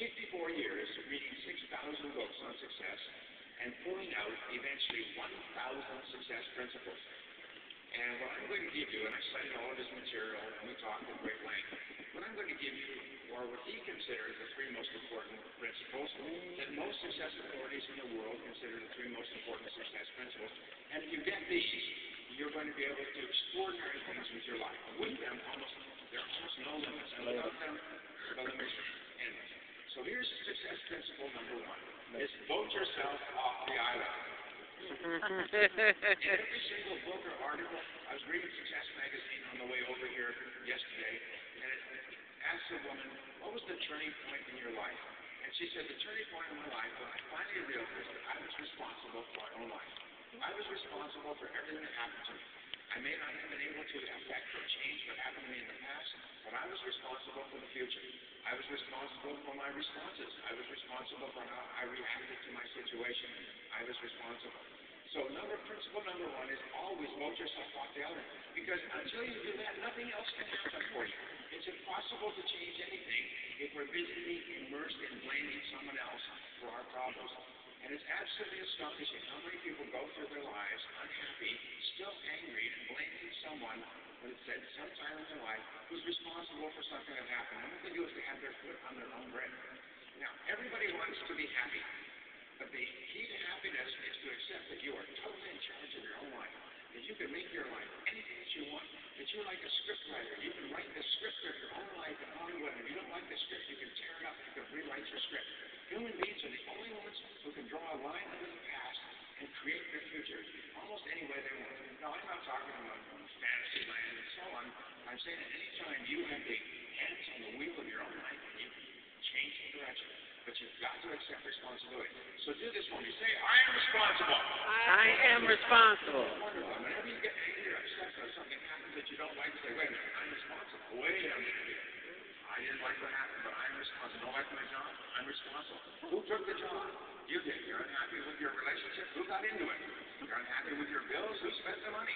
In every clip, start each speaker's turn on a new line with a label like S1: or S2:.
S1: 54 years reading 6,000 books on success and pulling out eventually 1,000 success principles. And what I'm going to give you, and I cited all of his material, and we talked at great length, what I'm going to give you are what he considers the three most important principles that most success authorities in the world consider the three most important success principles. And if you get these, you're going to be able to do extraordinary things with your life. With them, there are almost no limits. And without them, the limits end. So here's success principle number one, is vote yourself off the island. In every single book or article, I was reading Success Magazine on the way over here yesterday, and it asked a woman, what was the turning point in your life? And she said, the turning point in my life when I finally realized that I was responsible for my own life. I was responsible for everything that happened to me. I may not have been able to affect or change what happened to me in the past, but I was responsible for the future. I was responsible for my responses. I was responsible for how I reacted to my situation. I was responsible. So principle number one is always vote yourself off the island. Because until you do that, nothing else can happen for you. It's impossible to change anything if we're busy immersed in blaming someone else for our problems. And it's absolutely astonishing how many people go through their lives unhappy, still angry, and blaming someone when it's said sometime in their life who's responsible for something that happened. And what they do is they have their foot on their own bread. Now, everybody wants to be happy, but the key to happiness is to accept that you are totally in charge of your own life, that you can make your life anything that you want, that you're like a script writer. You can write the script of your own life in Hollywood, and if you don't like the script, you can tear it up, you can rewrite your script. Human beings are the only ones who can draw a line under the past and create their future almost any way they want. Now, I'm not talking about fantasy land and so on. I'm saying that any time you have the hands on the wheel of your own life, you can change the direction. But you've got to accept responsibility. So do this for me. Say, I am responsible.
S2: I am responsible.
S1: Wonderful. Whenever you get angry or upset or something happens that you don't like, say, wait a minute, I'm responsible. Wait a minute. I didn't like what happened, but I'm responsible. Don't like my job? I'm responsible. Who took the job? You did. You're unhappy with your relationship? Who got into it? You're unhappy with your bills? Who spent the money?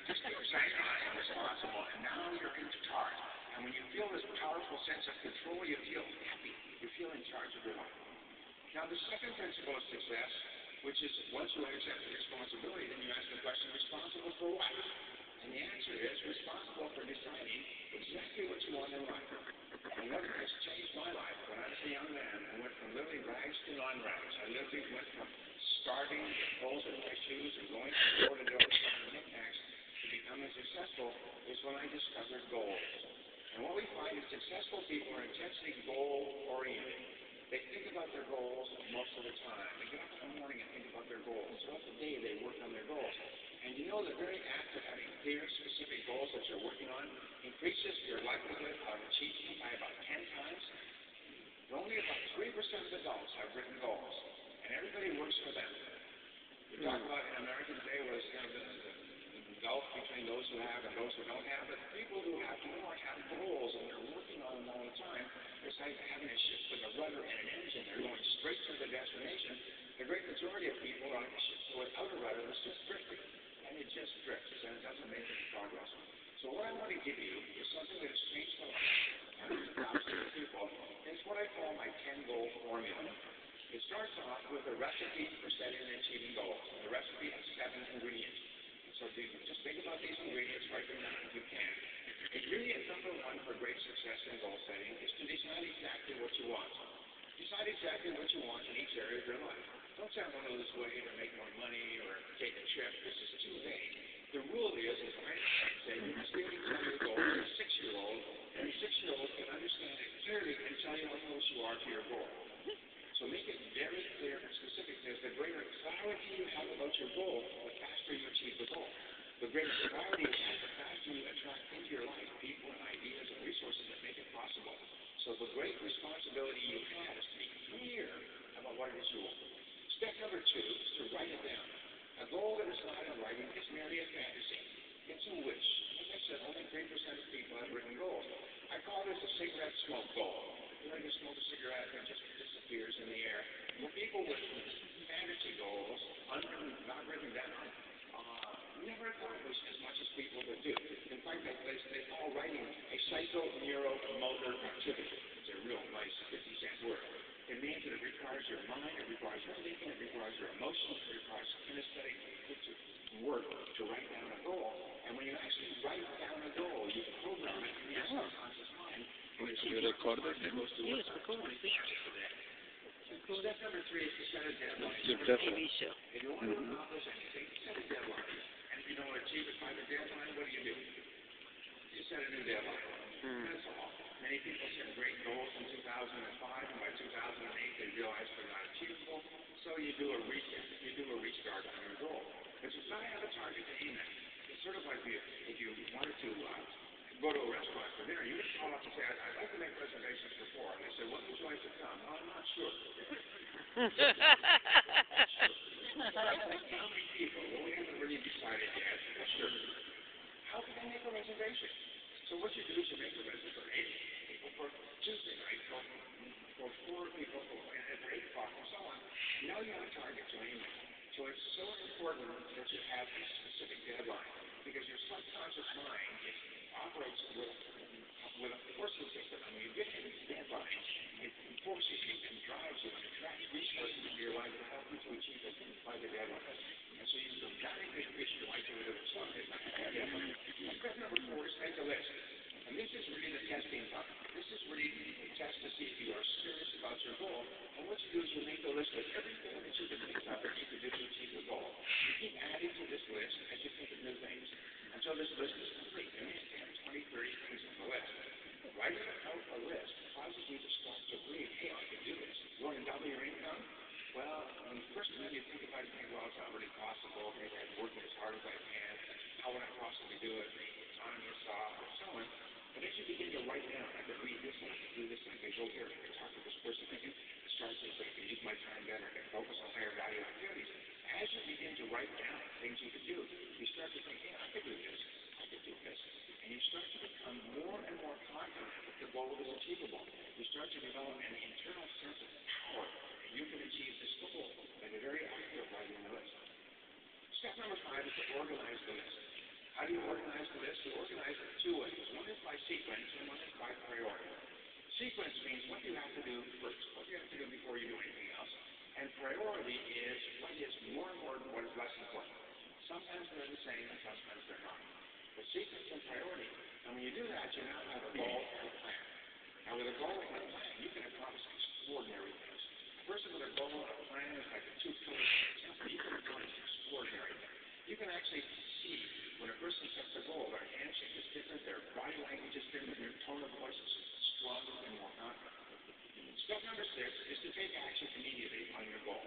S1: Just keep saying, I am responsible, and now you're in charge. And when you feel this powerful sense of control, you feel happy. You feel in charge of your life. Now, the second principle of success, which is once you accept the responsibility, then you ask the question, responsible for what? And the answer is responsible for deciding exactly what you want in life. And what has changed my life? When I was a young man, I went from literally rags to non-rags. I literally went from starving, holes in my shoes, and going from door to door selling knickknacks to becoming successful is when I discovered goals. And what we find is successful people are intensely goal-oriented. They think about their goals most of the time. They get up in the morning and think about their goals. Throughout the day, they work on their goals. And you know the very act of having clear, specific goals that you're working on increases your likelihood of achieving them by about 10 times. Only about 3% of adults have written goals, and everybody works for them. We talk about in America today was the gulf between those who have and those who don't have, but people who have more have goals, and they're working on them all the time. It's like having a ship with a rudder and an engine. They're going straight to the destination. The great majority of people are like a ship without a rudder that's just drifting, and it just drifts, and it doesn't make any progress. So what I want to give you is something that has changed the lives of hundreds of thousands of people. It's what I call my 10-goal formula. It starts off with a recipe for setting and achieving goals. And the recipe has 7 ingredients. So just think about these ingredients, write them down if you can. Ingredient number 1 for great success in goal setting is to decide exactly what you want. Decide exactly what you want in each area of your life. Don't say I want to lose weight or make more money or take a trip. This is too vague. The rule is I say you must be able to tell your goal to a 6-year-old, and a 6-year-old can understand it clearly and tell you how close you are to your goal. So make it very clear and specific, because the greater clarity you have about your goal, the faster you achieve the goal. The greater clarity you have, the faster you attract into your life people and ideas and resources that make it possible. So the great responsibility you have is to be clear about what it is you want. Step number 2 is to write it down. A goal that is not in writing is merely a fantasy. It's a wish. Like I said, only 3% of people have written goals. I call this a cigarette smoke goal. You know, you smoke a cigarette and it just disappears in the air. Well, people with fantasy goals, unwritten, not written down, never accomplish as much as people that do. In fact, they call writing a psychoneuromotor activity. It's a real nice 50-cent word. It means that it requires your mind, it requires your thinking, it requires your emotions, it requires kinesthetic work to write down a goal. And when you actually write down a goal, you program it in your subconscious mind.
S3: You recorded it?
S2: Yes, recorded.
S1: Step number 3 is to set a deadline.
S3: You're
S2: TV show.
S1: If you want to accomplish anything, set a deadline. And if you don't achieve it by the deadline, what do? You set a new deadline. That's all. Many people set great goals in 2005, and by 2008 they realize they're not achievable. So you do a reset. You do a restart on your goal. But you've got to have a target to aim at. It's sort of like if you wanted to go to a restaurant for dinner, you would call up and say, I'd like to make reservations for 4. And they say, when would you like to come? Well, I'm not sure. How many people? Well, we haven't really decided yet. Well, sure. How can I make a reservation? So what you do is you make a reservation for 8 people for Tuesday night, for 4 people at 8 o'clock, and so on. Now you have a target to aim at. So it's so important that you have a specific deadline, because your subconscious mind operates with a forcing system. And when you get in this deadline, it forces you and drives you and attracts resources into your life to help you to achieve it by the deadline. And so you dramatically increase your likelihood of achieving it by the deadline. Step number 4 is make a list. And this is really the testing time. This is really a test to see if you are serious about your goal. And what you do is you make a list of everything that you can think of that you can do to achieve the goal. You keep adding to this list as you think of new things until this list is complete. You may have 20, 30 things on the list. Writing out a list causes you to start to believe, hey, I can do this. You want to double your income? Well, when the first time you think about it, you think, well, it's not really possible. Maybe I'm working as hard as I can. How would I possibly do it? The economy is soft, and so on. But as you begin to write down, I could read this, I could do this, I could go here, I could talk to this person, I can start this, I can use my time better, I can focus on higher value activities. As you begin to write down things you could do, you start to think, yeah, I could do this, I could do this. And you start to become more and more confident that the goal is achievable. You start to develop an internal sense of power, and you can achieve this goal by the very act of writing the list. Step number 5 is to organize the list. How do you organize the list? You organize it 2 ways. One is by sequence, and one is by priority. Sequence means what you have to do first, what you have to do before you do anything else. And priority is what is more important, what is less important. Sometimes they're the same, and sometimes they're not. The sequence and priority, and when you do that, you now have a goal and a plan. Now, with a goal and a plan, you can accomplish extraordinary things. A person with a goal and a plan is like a 2 pillars of temple. You can accomplish extraordinary things. You can actually see when a person sets a goal, their handshake is different, their body language is different, their tone of voice is stronger and more confident. Step number 6 is to take action immediately on your goal.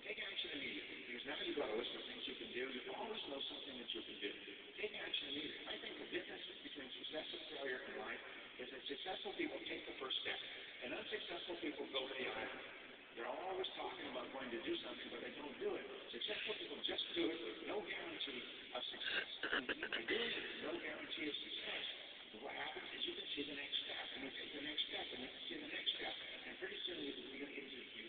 S1: Take action immediately, because now you've got a list of things you can do. You always know something that you can do. Take action immediately. I think the difference between success and failure in life is that successful people take the first step, and unsuccessful people go to the island. They're always talking about going to do something, but they don't do it. Successful people just do it with no guarantee of success. And by doing it with no guarantee of success, what happens is you can see the next step, and you take the next step, and you can see the next step, and pretty soon you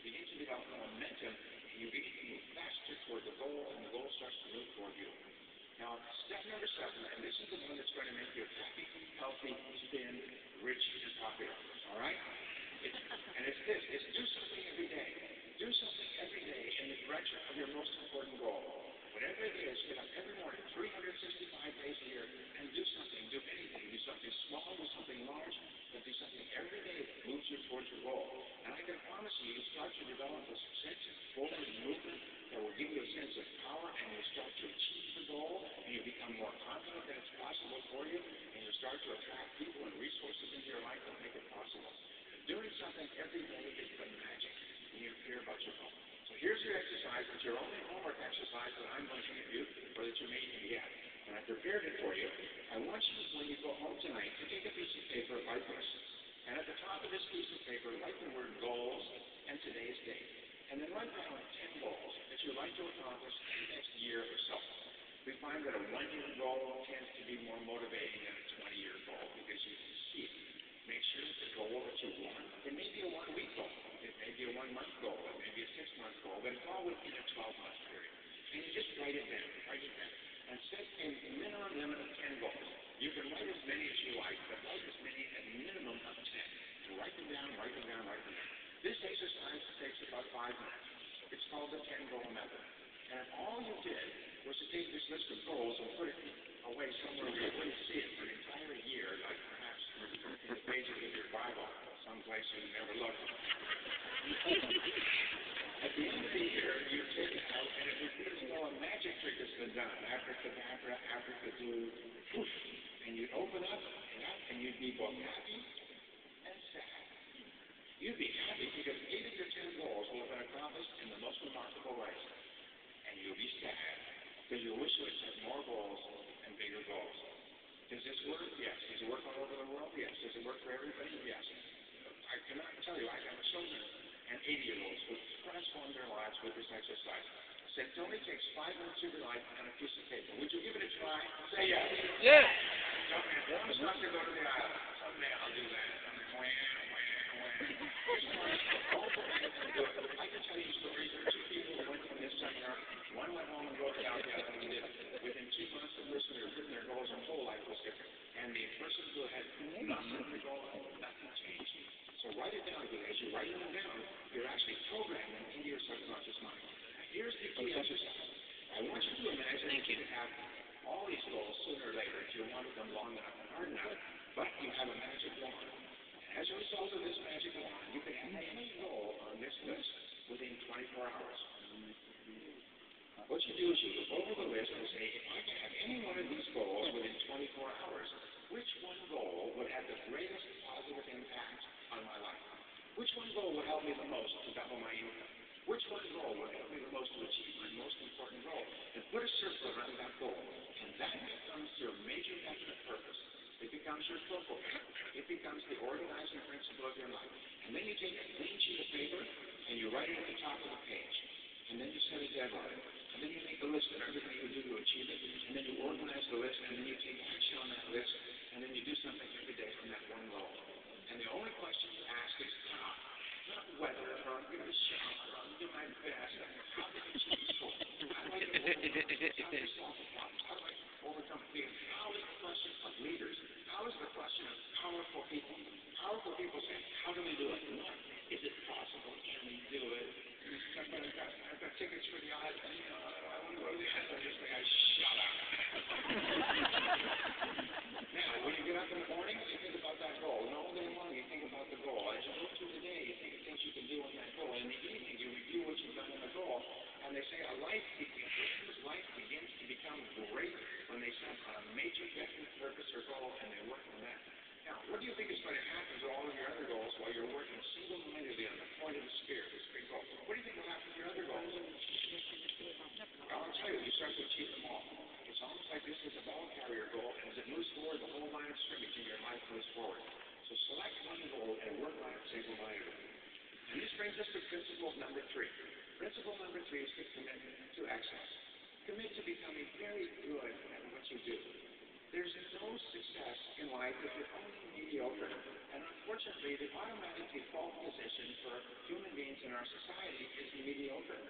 S1: begin to develop momentum, and you begin to move faster toward the goal, and the goal starts to move toward you. Now, step number 7, and this is the one that's going to make you happy, healthy, thin, rich, and popular. All right? It's this. It's do something every day. Do something every day in the direction of your most important goal. Whatever it is, get up every morning, 365 days a year, and do something. Do anything. Do something small, do something large, but do something every day that moves you towards your goal. And I can promise you start to develop a sense of forward movement that will give you a sense of power, and you'll start to achieve the goal, and you become more confident that it's possible for you, and you'll start to attract people and resources into your life that make it possible. Doing something every day is the magic when you hear about your goal. So here's your exercise. It's your only homework exercise that I'm going to give you, or that you may even get. And I prepared it for you. I want you, when you go home tonight, to take a piece of paper like this. And at the top of this piece of paper, write the word goals and today's date. And then write down 10 goals that you'd like to accomplish in the next year or so. We find that a 1-year goal tends to be more motivating than a 20-year goal because you can see it. Make sure that the goal that you want, it may be a 1-week goal, it may be a 1-month goal, it may be a 6-month goal, but it's all within a 12-month period. And you just write it down, and set a minimum limit of 10 goals. You can write as many as you like, but write as many at a minimum of 10. And write them down. This exercise about 5 minutes. It's called the 10-goal method. And if all you did was to take this list of goals and put it away somewhere where you wouldn't see it for an entire year, like perhaps in the pages of your Bible, someplace you never looked. At the end of the year, you take it out, and it would be as though a magic trick has been done. Abracadabra, abracadoo, poof. And you'd open up, and you'd be both happy and sad. You'd be happy because 8 of your 10 goals will have been accomplished in the most remarkable ways. And you'll be sad because you wish you had set more goals and bigger goals. Does this work? Yes. Does it work all over the world? Yes. Does it work for everybody? Yes. I cannot tell you, I have children and 80-year-olds who transform their lives with this exercise. Said it only takes 5 minutes of your life and a piece of paper. Would you give it a try? Say yes.
S2: Yes.
S1: Don't stop to go to the aisle. Someday I'll do that. I can tell you stories. There are 2 people who went from this seminar. One went home and wrote it out, the other one didn't. Within 2 months, the person who had written their goals, their whole life was different. And the person who had nothing in the goal, nothing changed. So write it down, because as you write them down, you're actually programming them into your subconscious mind. Now, here's the key exercise. I want you to imagine that you could have all these goals sooner or later if you wanted them long enough and hard enough, but you have a magic wand. And as a result of this magic wand, you can have any goal on this list within 24 hours. What you do is you look over the list and say, if I can have any one of these goals within 24 hours, which one goal would have the greatest positive impact on my life? Which one goal would help me the most to double my income? Which one goal would help me the most to achieve my most important goal? And put a circle around that goal. And that becomes your major definite purpose. It becomes your focal point. It becomes the organizing principle of your life. And then you take a clean sheet of paper and you write it at the top of the page. And then you set a deadline. And then you make a list of everything you do to achieve it. And then you organize the list. And then you take action on that list. And then you do something every day from that one goal. And the only question you ask is how. Not whether, or I'm going to shout, or I'm going to do my best. How do I achieve this goal? How do I get over problems? How do I solve the problems? How do I overcome fear? How is the question of leaders? How is the question of powerful people? Powerful people say, how do we do it? Not, is it possible? Can we do it? I've got tickets for the odds. I want to go to the odds. I'm just like, shut up. Now, when you get up in the morning, you think about that goal. And all day long, you think about the goal. As you go through the day, you think of things you can do on that goal. In the evening, you review what you've done on the goal. And they say a person's life begins to become great when they set a major definite purpose or goal and they work on that. Now, what do you think is going to happen to all of your other goals while you're working single-mindedly on the point of the spear, this big goal? What do you think will happen to your other goals? Well, I'll tell you, you start to achieve them all. It's almost like this is a ball carrier goal, and as it moves forward, the whole line of scrimmage in your life moves forward. So select one goal and work on it single-mindedly. And this brings us to principle number 3. Principle number 3 is to commit to excellence. Commit to becoming very good at what you do. There's no success in life if you're only mediocre. And unfortunately, the automatic default position for human beings in our society is mediocre.